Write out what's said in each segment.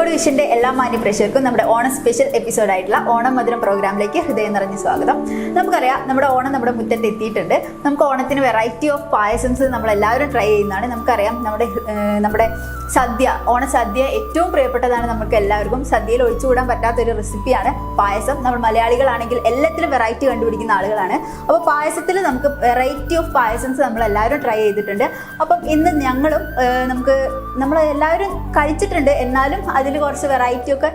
കോഴിക്കോട് വിഷന്റെ എല്ലാ മാന്യപ്രേക്ഷകർക്കും നമ്മുടെ ഓണം സ്പെഷ്യൽ എപ്പിസോഡായിട്ടുള്ള ഓണം മധുരം പ്രോഗ്രാമിലേക്ക് ഹൃദയം നിറഞ്ഞ സ്വാഗതം. നമുക്കറിയാം നമ്മുടെ ഓണം നമ്മുടെ മുറ്റത്ത് എത്തിയിട്ടുണ്ട്. നമുക്ക് ഓണത്തിന് വെറൈറ്റി ഓഫ് പായസംസ് നമ്മളെല്ലാവരും ട്രൈ ചെയ്യുന്നതാണ്. നമുക്കറിയാം നമ്മുടെ സദ്യ, ഓണസദ്യ ഏറ്റവും പ്രിയപ്പെട്ടതാണ് നമുക്ക് എല്ലാവർക്കും. സദ്യയിൽ ഒഴിച്ചുകൂടാൻ പറ്റാത്തൊരു റെസിപ്പിയാണ് പായസം. നമ്മൾ മലയാളികളാണെങ്കിൽ എല്ലാത്തിലും വെറൈറ്റി കണ്ടുപിടിക്കുന്ന ആളുകളാണ്. അപ്പോൾ പായസത്തിൽ നമുക്ക് വെറൈറ്റി ഓഫ് പായസംസ് നമ്മളെല്ലാവരും ട്രൈ ചെയ്തിട്ടുണ്ട്. അപ്പം ഇന്ന് ഞങ്ങളും നമ്മളെല്ലാവരും കഴിച്ചിട്ടുണ്ട്, എന്നാലും അതിൽ കുറച്ച് വെറൈറ്റി ഒക്കെ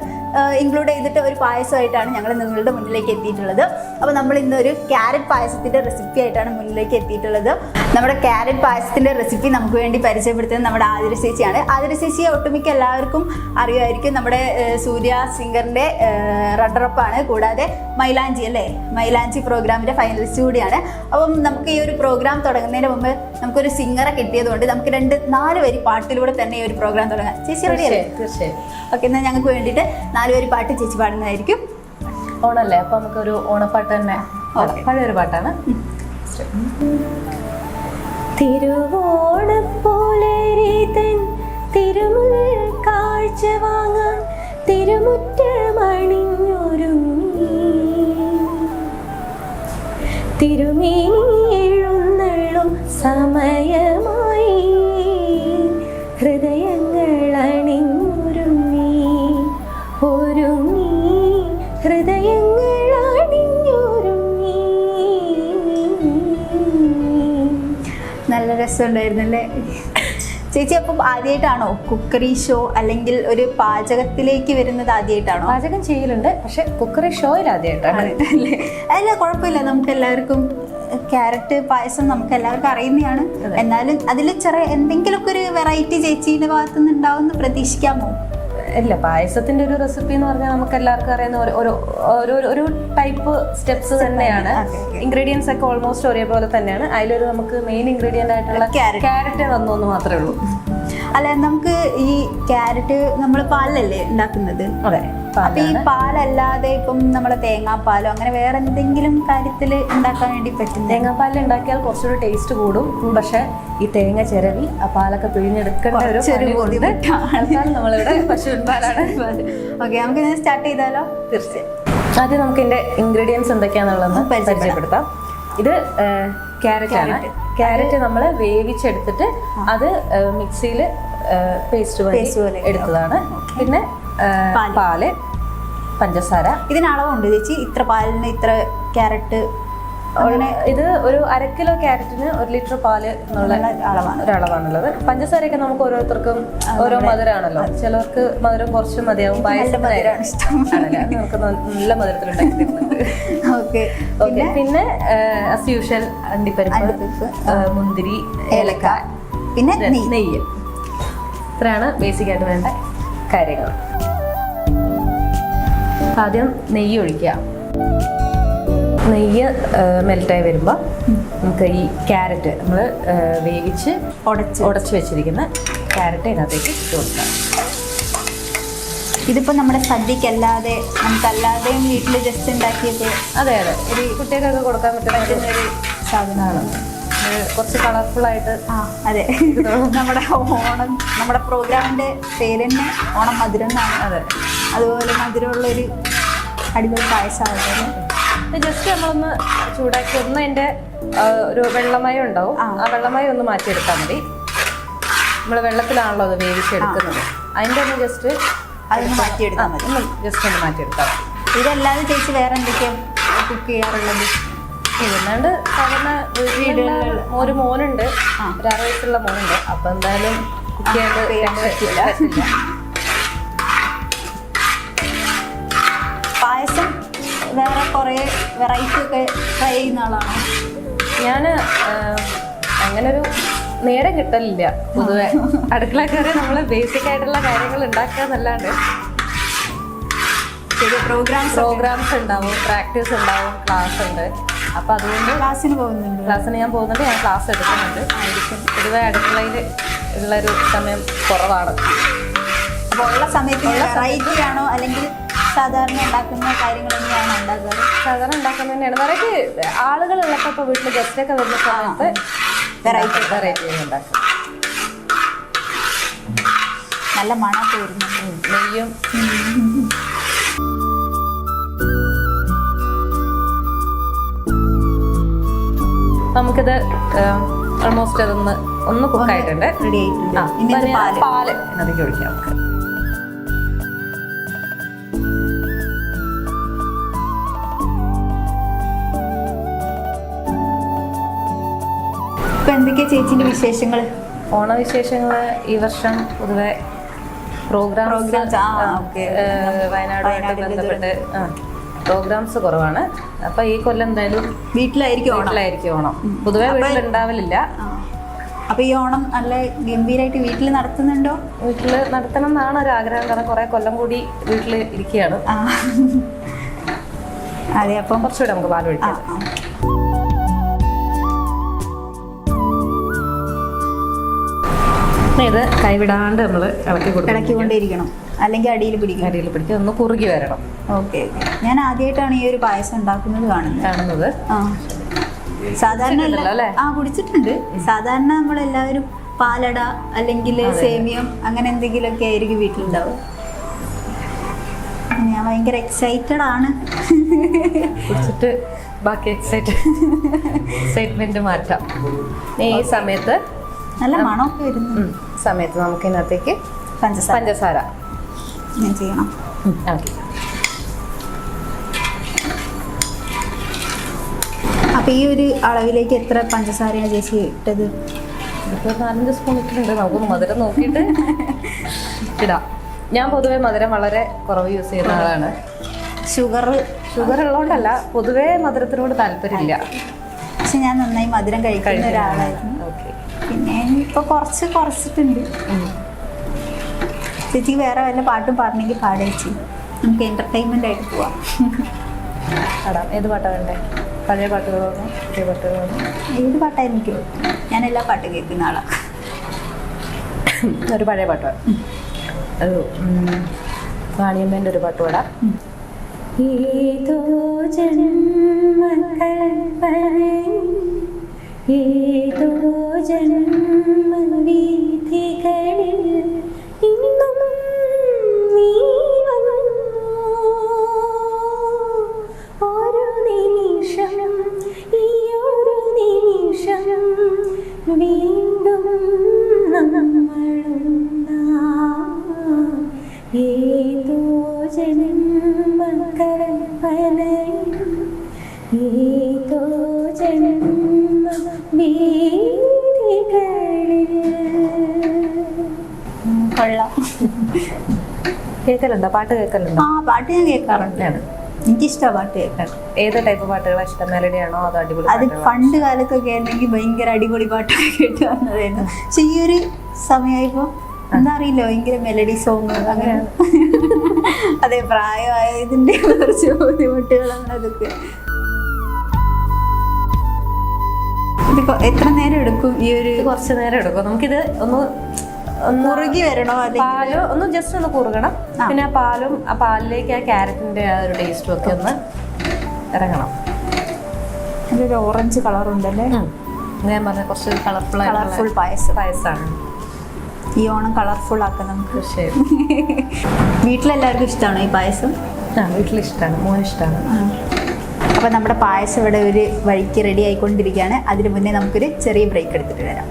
ഇൻക്ലൂഡ് ചെയ്തിട്ട് ഒരു പായസമായിട്ടാണ് ഞങ്ങൾ നിങ്ങളുടെ മുന്നിലേക്ക് എത്തിയിട്ടുള്ളത്. അപ്പോൾ നമ്മൾ ഇന്നൊരു ക്യാരറ്റ് പായസത്തിൻ്റെ റെസിപ്പി ആയിട്ടാണ് മുന്നിലേക്ക് എത്തിയിട്ടുള്ളത്. നമ്മുടെ ക്യാരറ്റ് പായസത്തിൻ്റെ റെസിപ്പി നമുക്ക് വേണ്ടി പരിചയപ്പെടുത്തുന്നത് നമ്മുടെ ആതിര ചേച്ചിയാണ്. ആതിര ചേച്ചിയെ ഒട്ടുമിക്ക എല്ലാവർക്കും അറിയുമായിരിക്കും. നമ്മുടെ സൂര്യ സിംഗറിൻ്റെ റണ്ണറപ്പാണ്. കൂടാതെ മൈലാഞ്ചി പ്രോഗ്രാമിൻ്റെ ഫൈനലിസ്റ്റ് കൂടിയാണ്. അപ്പം നമുക്ക് ഈ ഒരു പ്രോഗ്രാം തുടങ്ങുന്നതിന് മുമ്പ് നമുക്കൊരു സിംഗറെ കിട്ടിയതുകൊണ്ട് നമുക്ക് 4 വരി പാട്ടിലൂടെ തന്നെ ഈ ഒരു പ്രോഗ്രാം തുടങ്ങാം. ചേച്ചി റെഡിയല്ലേ? തീർച്ചയായും. ഓക്കെ, എന്നാൽ ഞങ്ങൾക്ക് വേണ്ടിയിട്ട് 4 വരി പാട്ട് ചേച്ചി പാടുന്നതായിരിക്കും. ഓണല്ലേ, അപ്പൊ നമുക്കൊരു ഓണപ്പാട്ട് തന്നെ. പഴയൊരു പാട്ടാണ്. തിരുവോണപ്പോലരീതൻ തിരുമുൽ കാഴ്ച വാങ്ങാൻ തിരുമുറ്റമണിഞ്ഞൊരുങ്ങി തിരുമേനി എഴുന്നള്ളും സമയമായി ഹൃദയങ്ങൾ അണിഞ്ഞൊരുങ്ങി ഹൃദയങ്ങൾ അണിഞ്ഞൊരുങ്ങി. നല്ല രസമുണ്ടായിരുന്നല്ലേ ചേച്ചി? അപ്പം ആദ്യമായിട്ടാണോ കുക്കറി ഷോ അല്ലെങ്കിൽ ഒരു പാചകത്തിലേക്ക് വരുന്നത്? ആദ്യമായിട്ടാണോ? പാചകം ചെയ്യലുണ്ട്, പക്ഷെ കുക്കറി ഷോയിൽ ആദ്യമായിട്ടാണ്. അല്ല, കുഴപ്പമില്ല. നമുക്ക് എല്ലാവർക്കും ക്യാരറ്റ് പായസം നമുക്ക് എല്ലാവർക്കും അറിയുന്നതാണ്. എന്നാലും അതിൽ എന്തെങ്കിലുമൊക്കെ ഒരു വെറൈറ്റി ചേച്ചീൻ്റെ ഭാഗത്തുനിന്ന് ഉണ്ടാവുമെന്ന് പ്രതീക്ഷിക്കാമോ? ഇല്ല, പായസത്തിന്റെ ഒരു റെസിപ്പി എന്ന് പറഞ്ഞാൽ നമുക്ക് എല്ലാവർക്കും അറിയുന്ന ഒരു ടൈപ്പ് സ്റ്റെപ്സ് തന്നെയാണ്. ഇൻഗ്രീഡിയൻസ് ഒക്കെ ഓൾമോസ്റ്റ് ഒരേപോലെ തന്നെയാണ്. അതിലൊരു നമുക്ക് മെയിൻ ഇൻഗ്രീഡിയന്റ് ആയിട്ടുള്ള ക്യാരറ്റ് വന്നു മാത്രമേ ഉള്ളൂ. അല്ല, നമുക്ക് ഈ ക്യാരറ്റ് നമ്മൾ പാലിലല്ലേ ഉണ്ടാക്കുന്നത്? അതെ. അപ്പൊ ഈ പാലല്ലാതെ ഇപ്പം നമ്മളെ തേങ്ങാപ്പാലോ അങ്ങനെ വേറെ എന്തെങ്കിലും കാര്യത്തിൽ ഉണ്ടാക്കാൻ വേണ്ടി പറ്റും? തേങ്ങാപ്പാലിൽ ഉണ്ടാക്കിയാൽ കുറച്ചുകൂടി ടേസ്റ്റ് കൂടും. പക്ഷെ ഈ തേങ്ങ ചിരവി ആ പാലൊക്കെ പിഴിഞ്ഞെടുക്കേണ്ട ഒരു നമ്മളിവിടെ പശുപാലാണ്. ഓക്കെ, നമുക്ക് ഇതിനെ സ്റ്റാർട്ട് ചെയ്താലോ? തീർച്ചയായും. ആദ്യം നമുക്ക് ഇതിന്റെ ഇൻഗ്രീഡിയൻസ് എന്തൊക്കെയാണെന്നുള്ളതെന്ന് പരിചയപ്പെടുത്താം. ഇത് ക്യാരറ്റ് ആണ്. ക്യാരറ്റ് നമ്മൾ വേവിച്ചെടുത്തിട്ട് അത് മിക്സിയിൽ പേസ്റ്റ് പോലെ എടുത്തതാണ്. പിന്നെ പാല്, പഞ്ചസാര. ഇതിന് അളവുണ്ട് ചേച്ചി? ഇത്ര പാലിന് ഇത്ര ക്യാരറ്റ്? ഇത് ഒരു 1 കിലോ ക്യാരറ്റിന് 1 ലിറ്റർ പാല് എന്നുള്ള ഒരളവാണുള്ളത്. പഞ്ചസാരയൊക്കെ നമുക്ക് ഓരോരുത്തർക്കും ഓരോ മധുരമാണല്ലോ. ചിലർക്ക് മധുരം കുറച്ച് മതിയാവും. നമുക്ക് നല്ല മധുരത്തിലുണ്ടാക്കി തരുന്നുണ്ട്. പിന്നെ ആസ് യൂഷ്വൽ അണ്ടിപ്പരിപ്പ്, മുന്തിരി, ഏലക്ക, പിന്നെ നെയ്യ്. ഇത്രയാണ് ബേസിക് ആയിട്ട് വേണ്ട കാര്യങ്ങൾ. ആദ്യം നെയ്യ് ഒഴിക്കുക. നെയ്യ് മെൽറ്റായി വരുമ്പോൾ നമുക്ക് ഈ ക്യാരറ്റ് നമ്മൾ വേവിച്ച് ഉടച്ച് വെച്ചിരിക്കുന്ന ക്യാരറ്റ് ഇതിനകത്തേക്ക് ഇട്ട് കൊടുക്കാം. ഇതിപ്പോൾ നമ്മുടെ സദ്യക്കല്ലാതെ നമുക്കല്ലാതെയും വീട്ടിൽ ജസ്റ്റ് ഉണ്ടാക്കിയത്? അതെ, ഒരു കുട്ടികൾക്കൊക്കെ കൊടുക്കാൻ പറ്റുന്ന ഒരു സാധനമാണ്. കുറച്ച് കളർഫുൾ ആയിട്ട്. അതെ, നമ്മുടെ പ്രോഗ്രാമിൻ്റെ പേര് തന്നെ ഓണം മധുരം എന്നാണ്. അതെ, അതുപോലെ മധുരമുള്ളൊരു അടിപൊളി പായസമാണ്. ജസ്റ്റ് നമ്മളൊന്ന് ചൂടാക്കി അതിൻ്റെ ഒരു വെള്ളമയം ഉണ്ടാവും. ആ വെള്ളമയം ഒന്ന് മാറ്റിയെടുത്താൽ മതി. നമ്മൾ വെള്ളത്തിലാണല്ലോ അത് വേവിച്ചെടുക്കുന്നത്. അതിൻ്റെ ഒന്ന് ജസ്റ്റ് അതൊന്ന് മാറ്റിയെടുത്താൽ മതി. ജസ്റ്റ് ഒന്ന് മാറ്റിയെടുത്താൽ മതി. ഇതല്ലാതെ ചേച്ചി വേറെ എന്തൊക്കെയാണ് കുക്ക് ചെയ്യാറുള്ളത്? ഇതുകൊണ്ട് സാധാരണ വീടുകളിൽ ഒരു മോനുണ്ട്, ഒരു 6 വയസ്സുള്ള മോനുണ്ട്. അപ്പം എന്തായാലും കുക്ക് ചെയ്യാൻ പറ്റില്ല. പായസം വേറെ കുറേ വെറൈറ്റി ഒക്കെ ട്രൈ ചെയ്യുന്ന ആളാണോ? ഞാൻ അങ്ങനൊരു നേരം കിട്ടലില്ല പൊതുവെ. അടുക്കള കയറി നമ്മൾ ബേസിക് ആയിട്ടുള്ള കാര്യങ്ങൾ ഉണ്ടാക്കുക എന്നല്ലാണ്ട് പ്രോഗ്രാംസ് ഉണ്ടാവും, പ്രാക്ടീസ് ഉണ്ടാവും, ക്ലാസ് ഉണ്ട്. അപ്പം അതുകൊണ്ട് ക്ലാസ്സിന് ഞാൻ പോകുന്നുണ്ട്. ഞാൻ ക്ലാസ് എടുക്കുന്നുണ്ട്. പൊതുവെ അടുക്കളയിൽ ഉള്ളൊരു സമയം കുറവാണ്. അപ്പോൾ ഉള്ള സമയത്ത് വെറൈറ്റി ആണോ അല്ലെങ്കിൽ സാധാരണ ഉണ്ടാക്കുന്ന കാര്യങ്ങൾ തന്നെയാണ് ഉണ്ടാക്കാറ്? സാധാരണ ഉണ്ടാക്കുന്നത് തന്നെയാണ്. വെറൈറ്റി ആളുകളുള്ളപ്പോൾ ഇപ്പോൾ വീട്ടിൽ ഗസ്റ്റൊക്കെ വരുന്ന സമയത്ത് വെറൈറ്റി ഉണ്ടാക്കും. നല്ല മണമൊക്കെ വരുന്നുണ്ട്. നെയ്യും നമുക്കിത് ഓൾമോസ്റ്റ് ഒന്ന് കുക്കായിട്ടുണ്ട്. റെഡി ആയിട്ടുണ്ട്. ആ, ഇനി ഇത് പാല് അതിലേക്ക് ഒഴിക്കാം നമുക്ക്. ഇപ്പൊ എന്തൊക്കെയാ ചേച്ചിന്റെ വിശേഷങ്ങൾ? ഓണവിശേഷങ്ങൾ ഈ വർഷം പൊതുവെ പ്രോഗ്രാംസ് വയനാടുമായിട്ട് ബന്ധപ്പെട്ട് പ്രോഗ്രാംസ് കുറവാണ്. അപ്പൊ ഈ കൊല്ലം എന്തായാലും വീട്ടിലായിരിക്കും ഓണം. പൊതുവെ വീട്ടിലുണ്ടാവലില്ല. അപ്പൊ ഈ ഓണം നല്ല ഗംഭീരമായിട്ട് വീട്ടിൽ നടത്തുന്നുണ്ടോ? വീട്ടില് നടത്തണം എന്നാണ് ഒരു ആഗ്രഹം. കാരണം കുറെ കൊല്ലം കൂടി വീട്ടിൽ ഇരിക്കുകയാണ്. അതെ, അപ്പം കുറച്ചുകൂടെ നമുക്ക് പാൽ ഒഴിക്കാം. ഇത് കൈവിടാണ്ട് നമ്മൾ ഇളക്കിക്കൊണ്ടേയിരിക്കണം, അല്ലെങ്കിൽ അടിയിൽ പിടിക്കും. ഒന്ന് കുറുകി വരണം. ഓക്കെ. ഞാൻ ആദ്യമായിട്ടാണ് ഈ ഒരു പായസം ഉണ്ടാക്കുന്നത് കാണുന്നത്. സാധാരണ കുടിച്ചിട്ടുണ്ട്. സാധാരണ നമ്മളെല്ലാവരും പാലട അല്ലെങ്കിൽ സേമിയം അങ്ങനെ എന്തെങ്കിലുമൊക്കെ ആയിരിക്കും വീട്ടിലുണ്ടാവും. ഞാൻ ഭയങ്കര എക്സൈറ്റഡ് ആണ്. കുടിച്ചിട്ട് ബാക്കി എക്സൈറ്റ്മെന്റ് മാറ്റാം. ഈ സമയത്ത് നല്ല മണമൊക്കെ വരുന്നു. സമയത്ത് നമുക്ക് ഇതിനകത്തേക്ക് പഞ്ചസാര ഞാൻ ചെയ്യണം. അപ്പൊ ഈ ഒരു അളവിലേക്ക് എത്ര പഞ്ചസാരയാണ് ചേച്ചി ഇട്ടത്? ഇപ്പോൾ 4-5 സ്പൂൺ ഇട്ടിട്ടുണ്ട്. നമുക്ക് മധുരം നോക്കിയിട്ട് ഇടാം. ഞാൻ പൊതുവെ മധുരം വളരെ കുറവ് യൂസ് ചെയ്യുന്ന ആളാണ്. ഷുഗർ ഉള്ളതുകൊണ്ടല്ല, പൊതുവേ മധുരത്തിനോട് താല്പര്യമില്ല. പക്ഷെ ഞാൻ നന്നായി മധുരം കഴിക്കുന്ന ഒരാളായിരുന്നു. പിന്നെ ഇപ്പൊ കുറച്ചിട്ടുണ്ട്. ചേച്ചിക്ക് വേറെ വല്ല പാട്ടും പാടണമെങ്കിൽ പാടേച്ചി, നമുക്ക് എന്റർടൈൻമെന്റ് ആയിട്ട് പോവാം. പാടാം. ഏത് പാട്ടാണ് വേണ്ടേ? പഴയ പാട്ടുകളോണോ പുതിയ പാട്ടുകളോണോ? ഏത് പാട്ടായിരിക്കും? ഞാൻ എല്ലാ പാട്ടും കേൾക്കുന്ന ആളാണ്. ഒരു പഴയ പാട്ട് പാടാം. ഒരു വാണിയമ്മേൻ്റെ ഒരു പാട്ട് പാടാം. ഏതോ ജന്മകൽപ്പനയിൽ ഏതോ ജന്മവീഥികളിൽ ഇന്നും നീ വന്നു. ഒരു നിമിഷം, ഈ ഒരു നിമിഷം വീണ്ടും നമ്മളൊന്നാം. ഏതോ ജന്മകൽപ്പനയിൽ ഏതോ കൊള്ളാം. കേൾക്കലുണ്ടോ? പാട്ട് കേൾക്കലുണ്ടോ? പാട്ട് ഞാൻ കേൾക്കാറുണ്ട്. എനിക്കിഷ്ടമാണ് പാട്ട് കേൾക്കാൻ. ഏത് ടൈപ്പ് പാട്ടുകളാണ് ഇഷ്ടം? മെലഡി ആണോ അതോ അടിപൊളി? അത് പണ്ട് കാലത്തൊക്കെ ആയിരുന്നെങ്കിൽ ഭയങ്കര അടിപൊളി പാട്ടൊക്കെ കേട്ട് വന്നതായിരുന്നു. പക്ഷെ ഈ ഒരു സമയമായപ്പോ എന്താ അറിയില്ല, ഭയങ്കര മെലഡി സോങ് അങ്ങനെ. അതെ, പ്രായമായതിന്റെ കുറച്ച് ബുദ്ധിമുട്ടുകളാണ് അതൊക്കെ. ഇതിപ്പോ എത്ര നേരം എടുക്കും? ഈ ഒരു കുറച്ച് നേരം എടുക്കും. നമുക്കിത് ഒന്ന് കുറുകി വരണോ? പാല് ഒന്ന് ജസ്റ്റ് ഒന്ന് കുറുകണം. പിന്നെ ആ പാലിലേക്ക് ആ ക്യാരറ്റിന്റെ ആ ഒരു ടേസ്റ്റും ഒക്കെ ഒന്ന് ഇറങ്ങണം. അതിലൊരു ഓറഞ്ച് കളർ ഉണ്ടല്ലേ? ഞാൻ പറഞ്ഞ കുറച്ച് കളർഫുൾ പായസമാണ്. ഈ ഓണം കളർഫുൾ ആക്കാം നമുക്ക്. ശരി. വീട്ടിലെല്ലാവർക്കും ഇഷ്ടമാണോ ഈ പായസം? വീട്ടിലിഷ്ടമാണ്, മോനിഷ്ടമാണ്. അപ്പോൾ നമ്മുടെ പായസം ഇവിടെ ഒരു വഴിക്ക് റെഡി ആയിക്കൊണ്ടിരിക്കുകയാണ്. അതിന് മുന്നേ നമുക്കൊരു ചെറിയ ബ്രേക്ക് എടുത്തിട്ട് വരാം.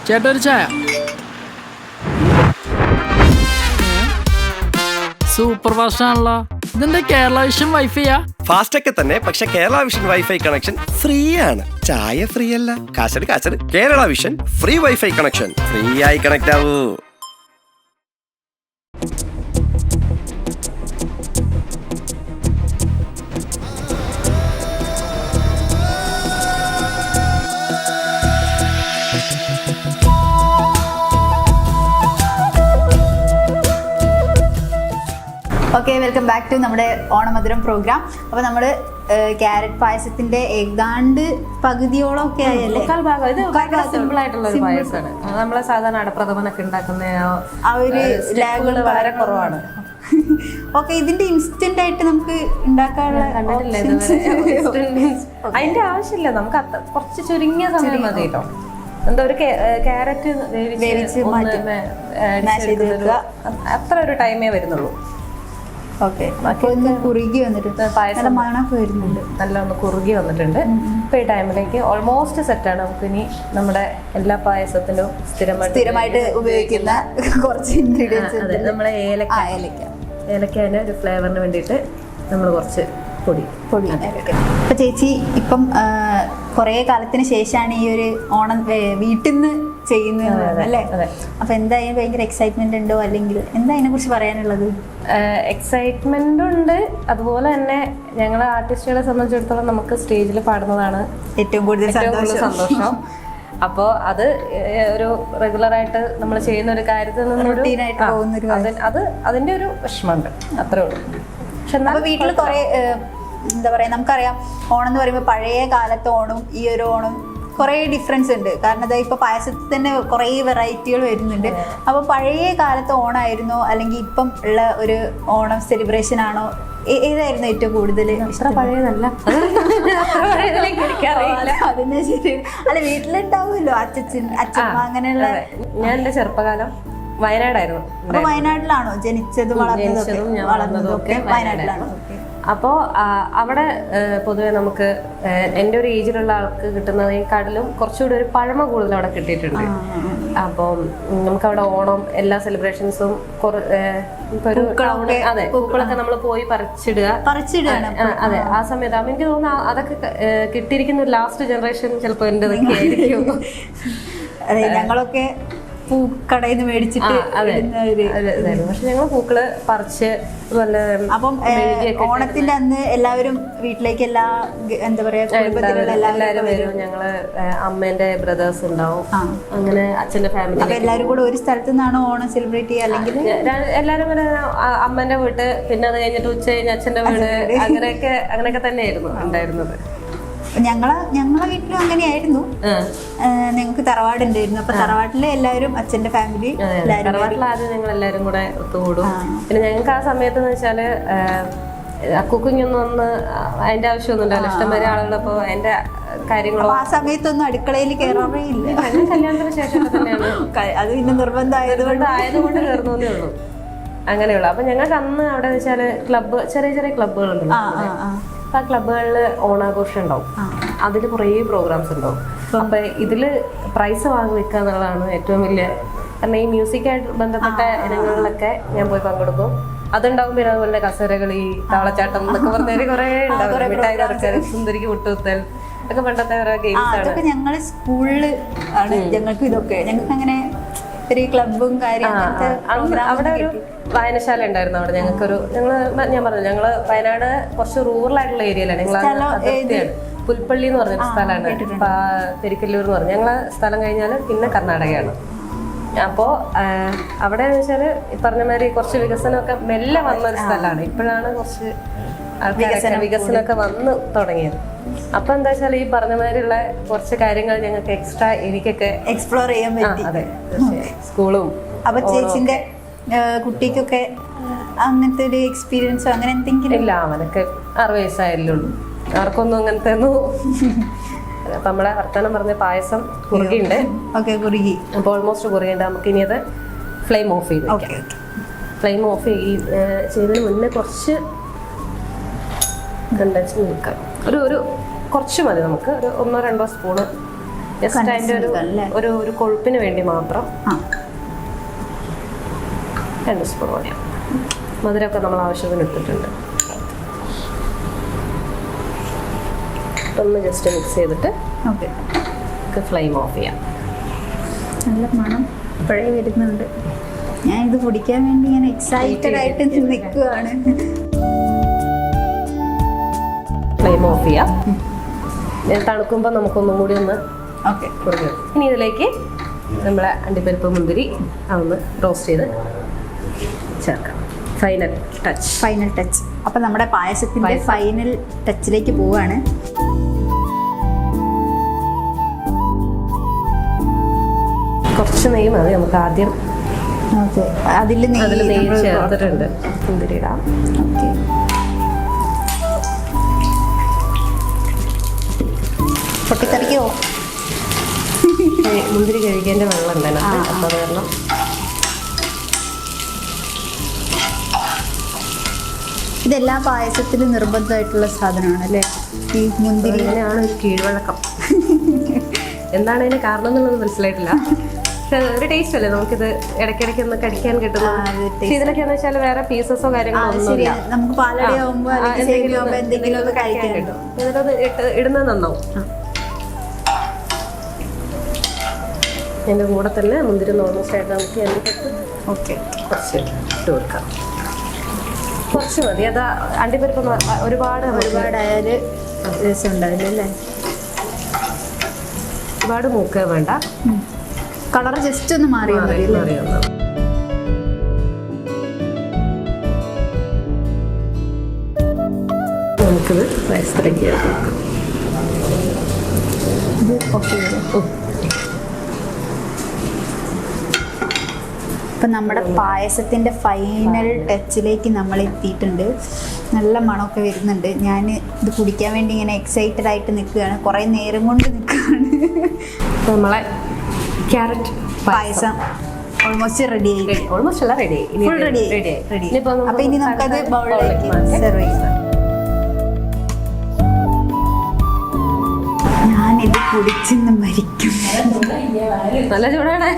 ചേട്ടാ ഒരു ചായ. സൂപ്പർ ഫാസ്റ്റ് ആണല്ലോ. ഇതെന്താ കേരള വിഷൻ വൈഫൈയാ? ഫാസ്റ്റ് ഒക്കെ തന്നെ, പക്ഷെ Kerala vision wifi connection free ആണ്. ചായ ഫ്രീ അല്ല, കാശട്. Kerala vision free wifi connection. Free ആയി കണക്ട് ആവൂ. ഓക്കെ, വെൽക്കം ബാക്ക് ടു നമ്മുടെ ഓണമധുരം പ്രോഗ്രാം. അപ്പോൾ നമ്മൾ ക്യാരറ്റ് പായസത്തിന്റെ ഏതാണ്ട് പകുതിയോളം ഒക്കെ ആയല്ലേ? മുക്കാൽ ഭാഗം. ഇത് ഭയങ്കര സിമ്പിൾ ആയിട്ടുള്ള ഒരു പായസമാണ്. നമ്മളെ സാധാരണ അടപ്രഥമനൊക്കെ ഉണ്ടാക്കുന്ന ആ ഒരു ലാഗുകൾ വളരെ കുറവാണ്. ഓക്കെ, ഇതിന്റെ ഇൻസ്റ്റന്റ് ആയിട്ട് നമുക്ക് ഉണ്ടാക്കാനുള്ള കണ്ടിട്ടില്ല ഇതുവരെ. അതിന്റെ ആവശ്യമില്ല, നമുക്ക് കുറച്ച് ചുരുങ്ങിയ സമയം മതി കേട്ടോ. എന്താ ഒരു ക്യാരറ്റ് വേവിച്ച് അത്ര ഒരു ടൈമേ വരുന്നുള്ളൂ. ഓക്കെ, ഒന്ന് കുറുകി വന്നിട്ട് പായസം മണമൊക്കെ വരുന്നുണ്ട്, നല്ല ഒന്ന് കുറുകി വന്നിട്ടുണ്ട്. ഇപ്പൊ ഈ ടൈമിലേക്ക് ഓൾമോസ്റ്റ് സെറ്റാണ്. നമുക്ക് ഇനി നമ്മുടെ എല്ലാ പായസത്തിലും സ്ഥിരമായിട്ട് ഉപയോഗിക്കുന്ന കുറച്ച് ഇൻഗ്രീഡിയൻസ്. നമ്മളെ ഏലക്കാൻ്റെ ഒരു ഫ്ലേവറിന് വേണ്ടിയിട്ട് നമ്മൾ കുറച്ച് പൊടി. ഇപ്പൊ ചേച്ചി ഇപ്പം കുറേ കാലത്തിന് ശേഷമാണ് ഈ ഒരു ഓണം വീട്ടിൽ നിന്ന് ചെയ്യുന്നത് അല്ലേ? അപ്പൊ എന്താ ഭയങ്കര എക്സൈറ്റ്മെന്റ് ഉണ്ടോ, അല്ലെങ്കിൽ എന്താ അതിനെ കുറിച്ച് പറയാനുള്ളത്? എക്സൈറ്റ്മെന്റ് ഉണ്ട്. അതുപോലെ തന്നെ ഞങ്ങളെ ആർട്ടിസ്റ്റുകളെ സംബന്ധിച്ചിടത്തോളം നമുക്ക് സ്റ്റേജിൽ പാടുന്നതാണ് ഏറ്റവും കൂടുതൽ സന്തോഷം. അപ്പോൾ അത് ഒരു റെഗുലറായിട്ട് നമ്മൾ ചെയ്യുന്ന ഒരു കാര്യത്തിൽ നിന്നൊരു അതിന്റെ ഒരു വിഷമമുണ്ട്, അത്രേ ഉള്ളൂ. പക്ഷെ വീട്ടിൽ കുറെ എന്താ പറയാ, നമുക്കറിയാം ഓണം എന്ന് പറയുമ്പോൾ പഴയ കാലത്തെ ഓണം ഈ ഒരു ഓണം കുറേ ഡിഫറൻസ് ഉണ്ട്. കാരണം അതായത് ഇപ്പൊ പായസത്തിൽ തന്നെ കുറേ വെറൈറ്റികൾ വരുന്നുണ്ട്. അപ്പൊ പഴയ കാലത്തെ ഓണമായിരുന്നോ അല്ലെങ്കിൽ ഇപ്പം ഉള്ള ഒരു ഓണം സെലിബ്രേഷൻ ആണോ, ഏതായിരുന്നു ഏറ്റവും കൂടുതൽ? പഴയതല്ല, അതിനെ ശരി. അല്ല, വീട്ടിലുണ്ടാവുമല്ലോ അച്ഛമ്മ അങ്ങനെയുള്ള. ഞാൻ എന്റെ ചെറുപ്പകാലം വയനാടായിരുന്നു. അപ്പൊ വയനാട്ടിലാണോ ജനിച്ചതും വളർന്നതും ഒക്കെ? വയനാട്ടിലാണോ? അപ്പോൾ അവിടെ പൊതുവെ നമുക്ക് എൻ്റെ ഒരു ഏജിലുള്ള ആൾക്ക് കിട്ടുന്നതിനെക്കാട്ടിലും കുറച്ചുകൂടി ഒരു പഴമ കൂടുതൽ അവിടെ കിട്ടിയിട്ടുണ്ട്. അപ്പം നമുക്കവിടെ ഓണം എല്ലാ സെലിബ്രേഷൻസും അതെ പൂക്കളൊക്കെ നമ്മൾ പോയി പറിച്ചിടുകയാണ്. അതെ, ആ സമയത്ത് എനിക്ക് തോന്നുന്നു അതൊക്കെ കിട്ടിയിരിക്കുന്ന ലാസ്റ്റ് ജനറേഷൻ ചിലപ്പോൾ എൻ്റെ ഇതൊക്കെ ആയിരിക്കും. അതെ, ഞങ്ങളൊക്കെ പൂക്കടയിൽ നിന്ന് മേടിച്ചിട്ട്. പക്ഷെ ഞങ്ങൾ പൂക്കള് പറിച്ച് അപ്പം ഓണത്തിന്റെ അന്ന് എല്ലാവരും വീട്ടിലേക്ക് എന്താ പറയാ എല്ലാവരും വരും. ഞങ്ങള് അമ്മേന്റെ ബ്രദേഴ്സ് ഉണ്ടാവും, അങ്ങനെ അച്ഛന്റെ ഫാമിലി. അപ്പൊ എല്ലാവരും കൂടെ ഒരു സ്ഥലത്തു നിന്നാണോ ഓണം സെലിബ്രേറ്റ് ചെയ്യുക? അല്ലെങ്കിൽ എല്ലാരും അമ്മേന്റെ വീട്ട്, പിന്നെ അത് കഴിഞ്ഞിട്ട് ഉച്ച കഴിഞ്ഞ് അച്ഛന്റെ വീട്, അങ്ങനെയൊക്കെ തന്നെയായിരുന്നു ഉണ്ടായിരുന്നത്. ഞങ്ങളെ വീട്ടിലും അങ്ങനെയായിരുന്നു. ഞങ്ങൾക്ക് തറവാടുണ്ടായിരുന്നു. അപ്പൊ തറവാട്ടിലെ എല്ലാവരും അച്ഛന്റെ ഫാമിലി തറവാട്ടിലാദ്യം ഞങ്ങൾ എല്ലാവരും കൂടെ ഒത്തുകൂടും. പിന്നെ ഞങ്ങൾക്ക് ആ സമയത്ത് എന്ന് വെച്ചാല് കുക്കിങ്ങൊന്നും ഒന്ന് അതിന്റെ ആവശ്യമൊന്നും ഉണ്ടാവില്ല. ഇഷ്ടംവരെ ആളുകളപ്പോ അതിന്റെ കാര്യങ്ങളോ ആ സമയത്തൊന്നും അടുക്കളയിൽ കയറാറേ ഇല്ല. കല്യാണത്തിന് ശേഷം തന്നെയാണ് അത് പിന്നെ നിർബന്ധമായതുകൊണ്ട് കയറുന്നേ ഉള്ളൂ. അങ്ങനെയുള്ളു. അപ്പൊ ഞങ്ങൾക്ക് അന്ന് അവിടെ വെച്ചാല് ക്ലബ്ബ്, ചെറിയ ചെറിയ ക്ലബ്ബുകളുണ്ട്. ആ ക്ലബ്ബുകളിൽ ഓണാഘോഷം ഉണ്ടാവും. അതിൽ കുറേ പ്രോഗ്രാംസ് ഉണ്ടാവും. അപ്പൊ ഇതില് പ്രൈസ് വാങ്ങി വെക്കുക എന്നുള്ളതാണ് ഏറ്റവും വലിയ. കാരണം ഈ മ്യൂസിക്കായിട്ട് ബന്ധപ്പെട്ട ഇനങ്ങളിലൊക്കെ ഞാൻ പോയി പങ്കെടുക്കും. അതുണ്ടാവും. പിന്നെ അതുപോലെ കസേരകളി, താളച്ചാട്ടം എന്നൊക്കെ പറഞ്ഞാൽ കുറെ ഉണ്ടാവും. മിഠായി തറക്കൽ, സുന്ദരിക്ക് മുട്ടുകുത്തൽ, ഒക്കെ പണ്ടത്തെ ഓരോ ഗെയിംസ് ആണ്. ഞങ്ങള് സ്കൂളില് ആണ് ഞങ്ങൾക്ക് ഇതൊക്കെ. ഞങ്ങൾക്ക് അങ്ങനെ ഒരു ക്ലബും കാര്യങ്ങളും. അവിടെ ഒരു വായനശാല ഉണ്ടായിരുന്നു. അവിടെ ഞാൻ പറഞ്ഞു ഞങ്ങള് വയനാട് കുറച്ച് റൂറൽ ആയിട്ടുള്ള ഏരിയയിലാണ്. ഞങ്ങൾ പുൽപ്പള്ളി എന്ന് പറഞ്ഞൊരു സ്ഥലമാണ്, പെരിക്കല്ലൂർ എന്ന് പറഞ്ഞു. ഞങ്ങളെ സ്ഥലം കഴിഞ്ഞാൽ പിന്നെ കർണാടകയാണ്. അപ്പോൾ അവിടെ എന്ന് വെച്ചാൽ ഈ പറഞ്ഞ മാതിരി കുറച്ച് വികസനമൊക്കെ മെല്ലെ വന്നൊരു സ്ഥലമാണ്. ഇപ്പോഴാണ് കുറച്ച് വികസനമൊക്കെ വന്ന് തുടങ്ങിയത്. അപ്പൊ എന്താ വെച്ചാൽ ഈ പറഞ്ഞ മാതിരിയുള്ള കുറച്ച് കാര്യങ്ങൾ ഞങ്ങൾക്ക് എക്സ്ട്രാ എനിക്കൊക്കെ എക്സ്പ്ലോർ ചെയ്യാൻ പറ്റി. അതെ, സ്കൂളും. അപ്പൊ ചേച്ചിന്റെ കുട്ടിക്കൊക്കെ അങ്ങനത്തെ ഒരു എക്സ്പീരിയൻസോ അങ്ങനെ എന്തെങ്കിലും? ഇല്ല, അവനൊക്കെ 6 വയസ്സായല്ലേ ഉള്ളൂ. ആർക്കൊന്നും അങ്ങനത്തെ ഒന്നും. അപ്പൊ നമ്മളെ വർത്തമാനം പറഞ്ഞ പായസം കുറുകിയുണ്ട്. അപ്പൊ ഓൾമോസ്റ്റ് കുറുകിയുണ്ട്. നമുക്ക് ഇനി അത് ഫ്ലെയിം ഓഫ് ചെയ്ത് ഫ്ലെയിം ഓഫ് ചെയ്തതിന് മുന്നേ കുറച്ച് കണ്ടൻസ് നിൽക്കാം. ഒരു കുറച്ച് മതി നമുക്ക്. ഒരു 1-2 സ്പൂണ് ജസ്റ്റ് അതിൻ്റെ ഒരു കൊഴുപ്പിന് വേണ്ടി മാത്രം 2 സ്പൂൺ മതിയാവും. മധുരമൊക്കെ നമ്മൾ ആവശ്യത്തിന് ഇട്ടിട്ടുണ്ട്. ഒന്ന് ജസ്റ്റ് മിക്സ് ചെയ്തിട്ട് ഫ്ലെയിം ഓഫ് ചെയ്യാം. നല്ല മണം ഇപ്പോഴേ വരുന്നുണ്ട്. ഞാൻ ഇത് കുടിക്കാൻ വേണ്ടി ഞാൻ എക്സൈറ്റഡ് ആയിട്ട് നിൽക്കുകയാണ്. ഫ്ലെയിം ഓഫ് ചെയ്യാം. തണുക്കുമ്പോൾ നമുക്കൊന്നും കൂടി ഒന്ന് കുറുകി. ഇനി ഇതിലേക്ക് നമ്മളെ അണ്ടിപ്പരിപ്പ് മുന്തിരി അതൊന്ന് റോസ്റ്റ് ചെയ്ത് ചേർക്കാം. Final touch. Final touch. അപ്പം നമ്മുടെ പായസത്തിൻ്റെ ഫൈനൽ ടച്ചിലേക്ക് പോവാണ്. കുറച്ച് നെയ്യ് മതി നമുക്ക് ആദ്യം. ഓക്കെ, അതിൽ നെയ്യ് ചേർത്തിട്ടുണ്ട്. മുന്തിരി ഇടാം. ഓക്കെ, പൊട്ടിത്തെറിക്കോ? മുന്തിരി കഴുകേണ്ട വെള്ളം ഉണ്ടായിരുന്നു, അപ്പോൾ അത് കാരണം. ഇതെല്ലാ പായസത്തിലും നിർബന്ധമായിട്ടുള്ള സാധനമാണ് അല്ലേ ഈ മുന്തിരി? ഇങ്ങനെയാണ് ഒരു കീഴ്വഴക്കം. എന്താണ് അതിന് കാരണം എന്നുള്ളത് മനസ്സിലായിട്ടില്ല. പക്ഷെ ഒരു ടേസ്റ്റ് അല്ലേ നമുക്കിത് ഇടയ്ക്കിടയ്ക്ക് ഒന്ന് കടിക്കാൻ കിട്ടുന്നത്. ഇതിലൊക്കെ എന്ന് വെച്ചാൽ വേറെ പീസസോ കാര്യങ്ങളോ ഒന്നുമില്ല. നമുക്ക് പാലടി ആവുമ്പോൾ എന്തെങ്കിലും ഒക്കെ കഴിക്കാൻ കിട്ടും. ഇതിലത് ഇടുന്നത് നന്നാവും. അതിൻ്റെ കൂടെ തന്നെ മുന്തിരി ഓൾമോസ്റ്റ് ആയിട്ട് നമുക്ക് അതിനകത്ത് കുറച്ച് ഇട്ട് കൊടുക്കാം. കുറച്ച് മതി. അത് അണ്ടിപ്പരിപ്പ് ഒരുപാടായാൽ രസം ഉണ്ടാവില്ല അല്ലേ? ഒരുപാട് മൂക്കുക വേണ്ട. കളർ ജസ്റ്റ് ഒന്ന് മാറിയാൽ മതി. നമുക്കിത് പായസത്തിലേക്ക് അപ്പം നമ്മുടെ പായസത്തിൻ്റെ ഫൈനൽ ടച്ചിലേക്ക് നമ്മൾ എത്തിയിട്ടുണ്ട്. നല്ല മണമൊക്കെ വരുന്നുണ്ട്. ഞാൻ ഇത് കുടിക്കാൻ വേണ്ടി ഇങ്ങനെ എക്സൈറ്റഡ് ആയിട്ട് നിൽക്കുകയാണ്. കുറേ നേരം കൊണ്ട് നിൽക്കുകയാണ്. നമ്മളെ ക്യാരറ്റ് പായസം ഓൾമോസ്റ്റ് റെഡി ആയി. ഓൾമോസ്റ്റ് എല്ലാം റെഡി ആയി. Full ready ready. അപ്പം ഇനി നമുക്കത് ബൗളിലേക്ക് സെർവ് ചെയ്യാം. ഞാനിത് കുടിച്ചെന്ന് മരിക്കും. നല്ല ചൂടാണ്.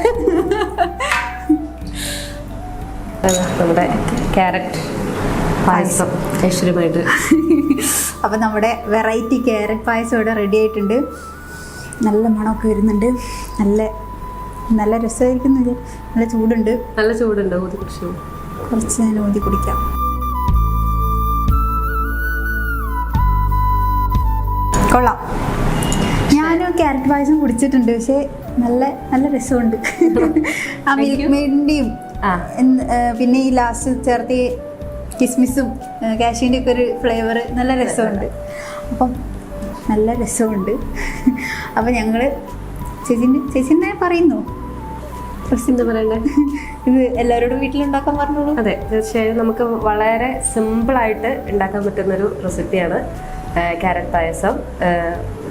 നമ്മുടെ ക്യാരറ്റ് പായസം ഐശ്വര്യമായിട്ട്. അപ്പം നമ്മുടെ വെറൈറ്റി ക്യാരറ്റ് പായസം ഇവിടെ റെഡി ആയിട്ടുണ്ട്. നല്ല മണമൊക്കെ വരുന്നുണ്ട്. നല്ല രസമായിരിക്കുന്നില്ല. നല്ല ചൂടുണ്ട്. ഊതി കുടിച്ചു. കുറച്ച് ഞാൻ ഊതി കുടിക്കാം. കൊള്ളാം. ഞാനും ക്യാരറ്റ് പായസം കുടിച്ചിട്ടുണ്ട്. പക്ഷേ നല്ല രസമുണ്ട്. ആ മിൽക്ക് മെയ്ഡിൻ്റെയും പിന്നെ ഈ ലാസ്റ്റ് ചേർത്ത് കിസ്മിസും കാഷ്യൂൻ്റെ ഒക്കെ ഒരു ഫ്ലേവർ നല്ല രസമുണ്ട്. അപ്പം നല്ല രസമുണ്ട്. അപ്പം ഞങ്ങൾ ചേച്ചിനെ പറയുന്നു എന്താ പറയണ്ടേ? ഇത് എല്ലാവരോടും വീട്ടിലുണ്ടാക്കാൻ പറഞ്ഞോളൂ. അതെ, തീർച്ചയായും നമുക്ക് വളരെ സിമ്പിളായിട്ട് ഉണ്ടാക്കാൻ പറ്റുന്നൊരു റെസിപ്പിയാണ് ക്യാരറ്റ് പായസം.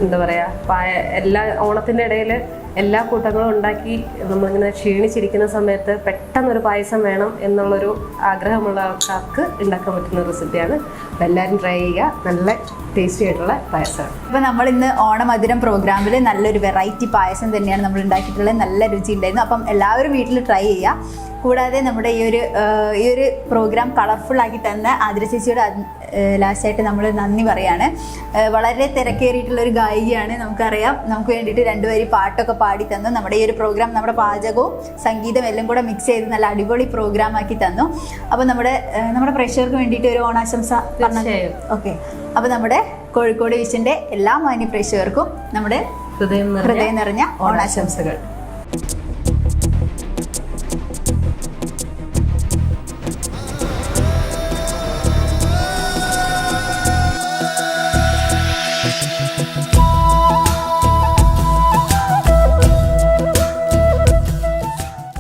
എന്താ പറയുക, എല്ലാ ഓണത്തിൻ്റെ ഇടയിൽ എല്ലാ കൂട്ടങ്ങളും ഉണ്ടാക്കി നമ്മളിങ്ങനെ ക്ഷീണിച്ചിരിക്കുന്ന സമയത്ത് പെട്ടെന്നൊരു പായസം വേണം എന്നുള്ളൊരു ആഗ്രഹമുള്ള ആൾക്കാർക്ക് ഉണ്ടാക്കാൻ പറ്റുന്ന റെസിപ്പിയാണ്. അപ്പോൾ എല്ലാവരും ട്രൈ ചെയ്യുക. നല്ല ടേസ്റ്റി ആയിട്ടുള്ള പായസമാണ്. അപ്പോൾ നമ്മൾ ഇന്ന് ഓണമധുരം പ്രോഗ്രാമിൽ നല്ലൊരു വെറൈറ്റി പായസം തന്നെയാണ് നമ്മൾ ഉണ്ടാക്കിയിട്ടുള്ളത്. നല്ല രുചി ഉണ്ടായിരുന്നു. അപ്പം എല്ലാവരും വീട്ടിൽ ട്രൈ ചെയ്യുക. കൂടാതെ നമ്മുടെ ഈ ഒരു പ്രോഗ്രാം കളർഫുൾ ആക്കി തന്ന ആതിര ചേച്ചിയോട് ലാസ്റ്റായിട്ട് നമ്മൾ നന്ദി പറയാണ്. വളരെ തിരക്കേറിയിട്ടുള്ളൊരു ഗായികയാണ്, നമുക്കറിയാം. നമുക്ക് വേണ്ടിയിട്ട് 2 വരി പാട്ടൊക്കെ പാടി തന്നു. നമ്മുടെ ഈ ഒരു പ്രോഗ്രാം നമ്മുടെ പാചകവും സംഗീതം എല്ലാം കൂടെ മിക്സ് ചെയ്ത് നല്ല അടിപൊളി പ്രോഗ്രാം ആക്കി തന്നു. അപ്പോൾ നമ്മുടെ പ്രേക്ഷകർക്ക് വേണ്ടിയിട്ട് ഒരു ഓണാശംസ പറഞ്ഞു. ഓക്കെ, അപ്പോൾ നമ്മുടെ കോഴിക്കോട് വിഷൻ്റെ എല്ലാ മാന്യ പ്രേക്ഷകർക്കും നമ്മുടെ ഹൃദയം നിറഞ്ഞ ഓണാശംസകൾ.